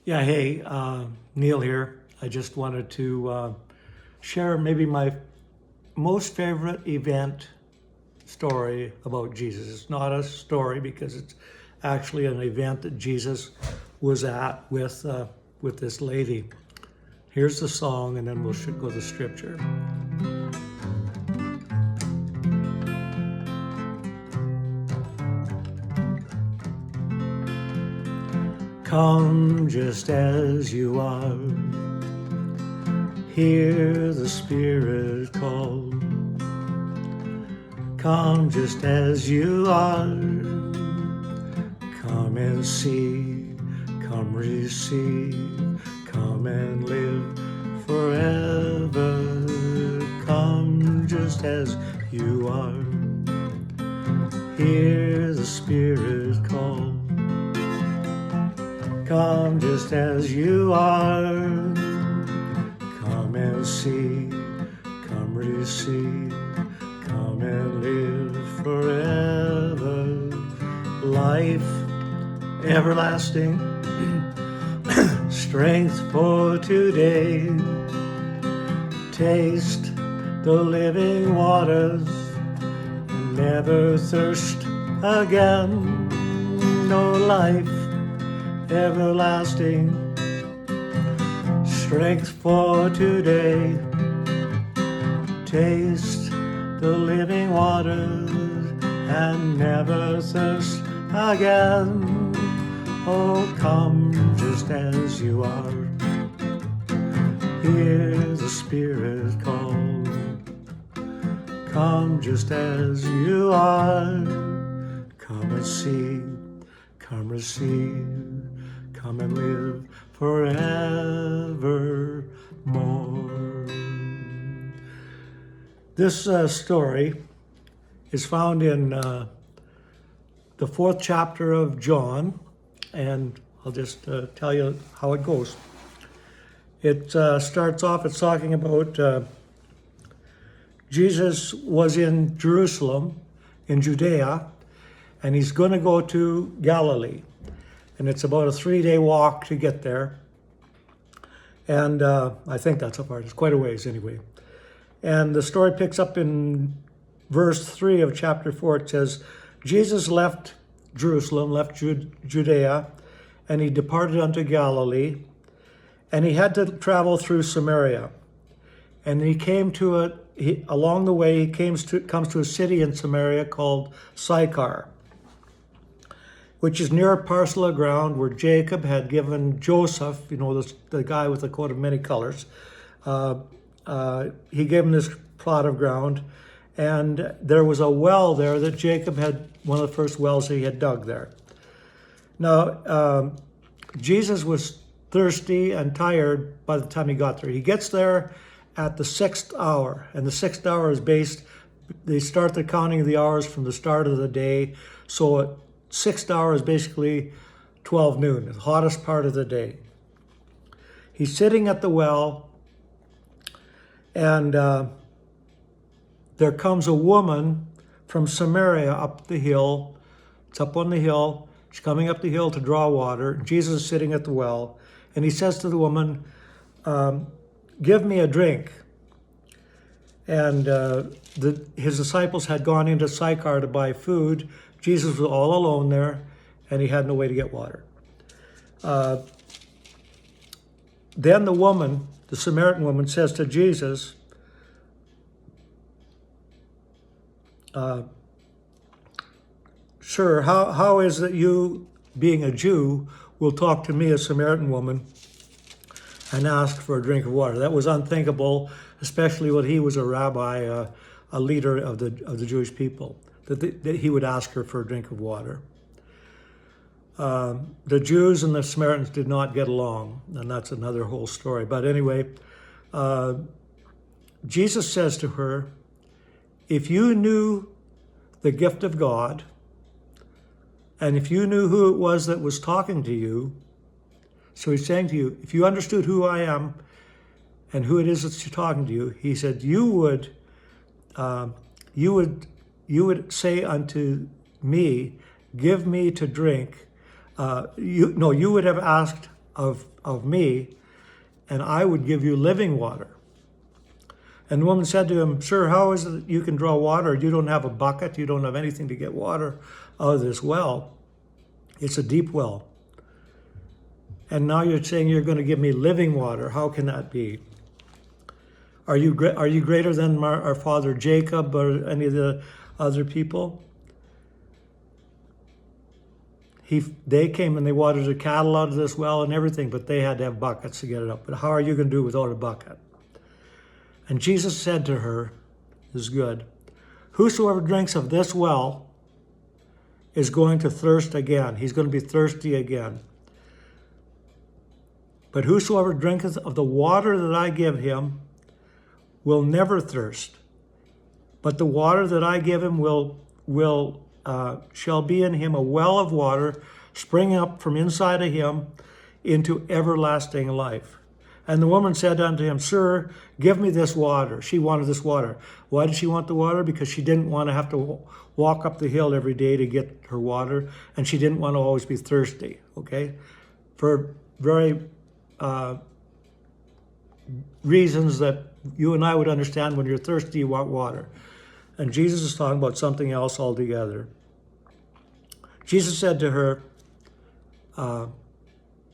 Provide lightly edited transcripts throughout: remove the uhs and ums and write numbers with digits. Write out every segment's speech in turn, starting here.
Yeah, hey, Neil here. I just wanted to share maybe my most favorite event story about Jesus. It's not a story because it's actually an event that Jesus was at with this lady. Here's the song, and then we'll go to scripture. Come just as you are. Hear the Spirit call. Come just as you are. Come and see. Come receive. Come and live forever. Come just as you are. Hear the Spirit call. Come just as you are. Come and see. Come receive. Come and live forever. Life everlasting. Strength for today. Taste the living waters. Never thirst again. No life everlasting. Strength for today. Taste the living waters and never thirst again. Oh, come just as you are. Hear the Spirit call. Come just as you are. Come and see. Come receive. Come and live forevermore. This story is found in the 4th chapter of John, and I'll just tell you how it goes. It starts off, it's talking about Jesus was in Jerusalem, in Judea, and he's going to go to Galilee. And it's about a 3-day walk to get there. And I think that's a part. It's quite a ways anyway. And the story picks up in verse 3 of chapter 4. It says, Jesus left Jerusalem, left Judea, and he departed unto Galilee. And he had to travel through Samaria. And he came to along the way, he comes to a city in Samaria called Sychar, which is near a parcel of ground where Jacob had given Joseph, the guy with the coat of many colors. He gave him this plot of ground, and there was a well there that Jacob had, one of the first wells he had dug there. Now, Jesus was thirsty and tired by the time he got there. He gets there at the 6th hour, and the 6th hour is they start the counting of the hours from the start of the day, so at 6th hour is basically 12 noon, the hottest part of the day. He's sitting at the well, and there comes a woman from Samaria up the hill. It's up on the hill. She's coming up the hill to draw water. Jesus is sitting at the well, and he says to the woman, give me a drink. And his disciples had gone into Sychar to buy food. Jesus was all alone there, and he had no way to get water. Then the woman, the Samaritan woman, says to Jesus, sir, how is it you, being a Jew, will talk to me, a Samaritan woman, and ask for a drink of water? That was unthinkable, especially when he was a rabbi, a leader of the Jewish people, that he would ask her for a drink of water. The Jews and the Samaritans did not get along, and that's another whole story. But anyway, Jesus says to her, if you knew the gift of God, and if you knew who it was that was talking to you, so he's saying to you, if you understood who I am and who it is that's talking to you, he said, you would say unto me, give me to drink. You would have asked of me, and I would give you living water. And the woman said to him, Sir, how is it that you can draw water? You don't have a bucket. You don't have anything to get water out of this well. It's a deep well. And now you're saying you're going to give me living water. How can that be? Are you greater than our father Jacob or any of the other people? They came and they watered the cattle out of this well and everything, but they had to have buckets to get it up. But how are you going to do it without a bucket? And Jesus said to her, this is good, whosoever drinks of this well is going to thirst again. He's going to be thirsty again. But whosoever drinketh of the water that I give him will never thirst. But the water that I give him shall be in him a well of water springing up from inside of him into everlasting life. And the woman said unto him, Sir, give me this water. She wanted this water. Why did she want the water? Because she didn't want to have to walk up the hill every day to get her water, and she didn't want to always be thirsty, okay? For very reasons that you and I would understand. When you're thirsty, you want water. And Jesus is talking about something else altogether. Jesus said to her,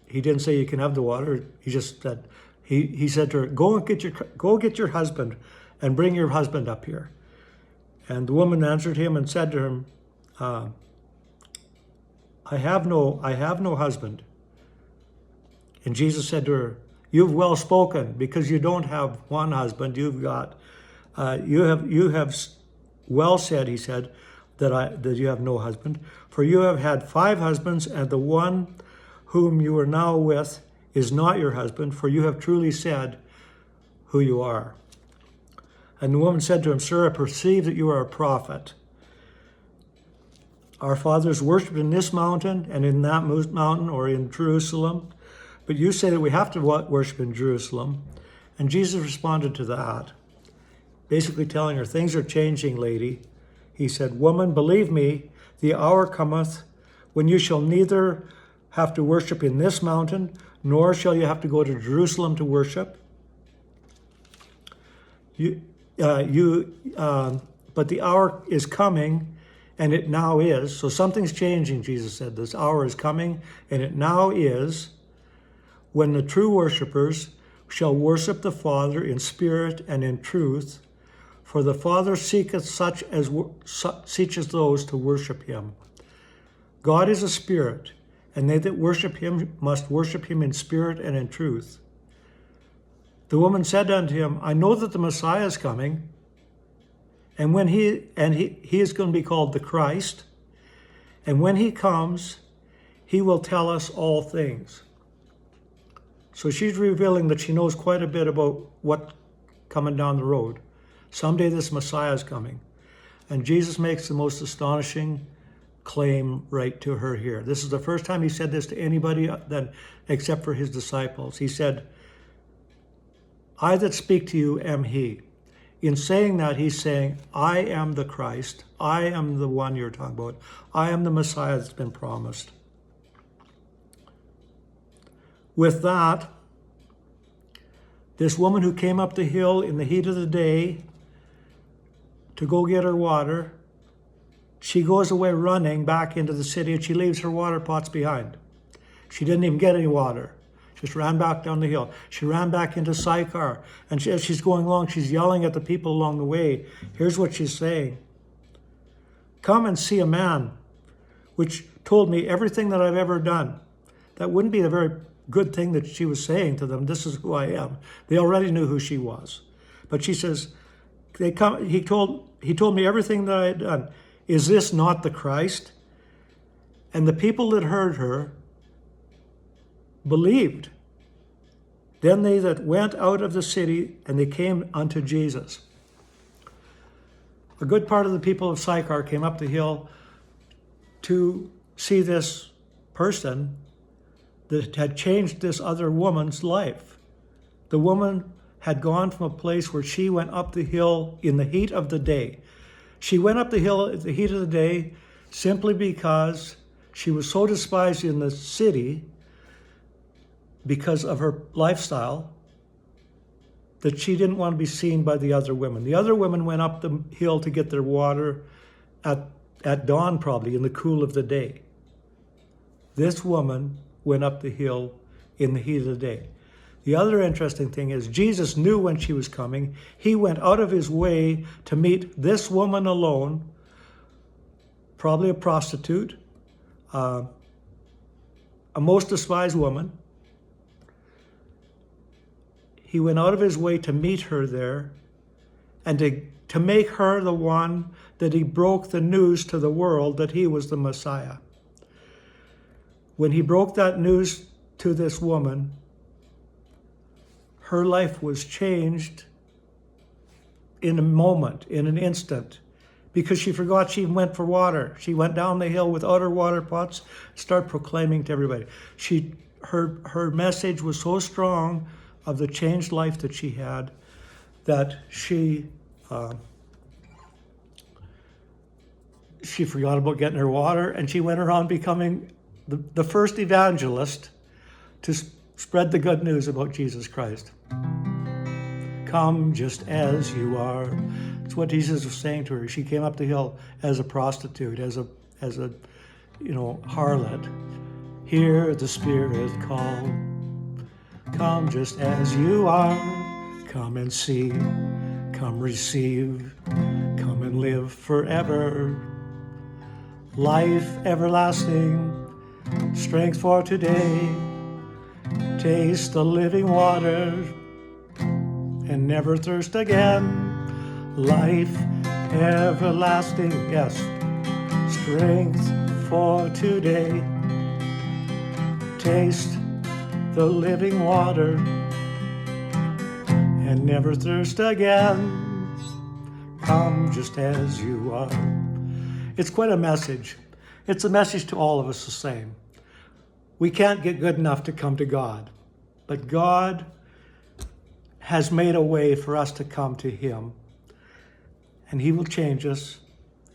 he didn't say you can have the water. He just said, he said to her, go get your husband and bring your husband up here. And the woman answered him and said to him, I have no husband. And Jesus said to her, you've well spoken, because you don't have one husband. You've got, you have well said, he said, that you have no husband. For you have had 5 husbands, and the one whom you are now with is not your husband, for you have truly said who you are. And the woman said to him, Sir, I perceive that you are a prophet. Our fathers worshipped in this mountain and in that mountain, or in Jerusalem. But you say that we have to worship in Jerusalem. And Jesus responded to that, basically telling her, things are changing, lady. He said, Woman, believe me, the hour cometh when you shall neither have to worship in this mountain, nor shall you have to go to Jerusalem to worship. But the hour is coming, and it now is. So something's changing, Jesus said. This hour is coming, and it now is, when the true worshipers shall worship the Father in spirit and in truth, for the Father seeketh such as seeketh those to worship him. God is a spirit, and they that worship him must worship him in spirit and in truth. The woman said unto him, I know that the Messiah is coming, and when he is going to be called the Christ, and when he comes, he will tell us all things. So she's revealing that she knows quite a bit about what's coming down the road. Someday this Messiah is coming. And Jesus makes the most astonishing claim right to her here. This is the first time he said this to anybody except for his disciples. He said, I that speak to you am he. In saying that, he's saying, I am the Christ. I am the one you're talking about. I am the Messiah that's been promised. With that, this woman who came up the hill in the heat of the day to go get her water, she goes away running back into the city, and she leaves her water pots behind. She didn't even get any water. Just ran back down the hill. She ran back into Sychar, and as she's going along, she's yelling at the people along the way. Here's what she's saying. Come and see a man which told me everything that I've ever done. That wouldn't be a very good thing that she was saying to them. This is who I am. They already knew who she was. But she says, he told me everything that I had done. Is this not the Christ? And the people that heard her believed. Then they that went out of the city, and they came unto Jesus. A good part of the people of Sychar came up the hill to see this person that had changed this other woman's life. The woman had gone from a place where she went up the hill in the heat of the day. She went up the hill at the heat of the day simply because she was so despised in the city because of her lifestyle, that she didn't want to be seen by the other women. The other women went up the hill to get their water at dawn, probably in the cool of the day. This woman went up the hill in the heat of the day. The other interesting thing is Jesus knew when she was coming. He went out of his way to meet this woman alone, probably a prostitute, a most despised woman. He went out of his way to meet her there and to make her the one that he broke the news to the world that he was the Messiah. When he broke that news to this woman, her life was changed in a moment, in an instant, because she forgot she went for water. She went down the hill without her water pots, started proclaiming to everybody. Her message was so strong of the changed life that she had that she forgot about getting her water, and she went around becoming the first evangelist to spread the good news about Jesus Christ. Come just as you are. That's what Jesus was saying to her. She came up the hill as a prostitute, as a harlot. Hear the Spirit call. Come just as you are. Come and see. Come receive. Come and live forever. Life everlasting. Strength for today. Taste the living water and never thirst again. Life everlasting, yes. Strength for today. Taste the living water and never thirst again. Come just as you are. It's quite a message. It's a message to all of us the same. We can't get good enough to come to God, but God has made a way for us to come to him, and he will change us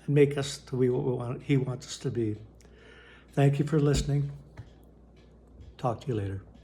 and make us to be what he wants us to be. Thank you for listening. Talk to you later.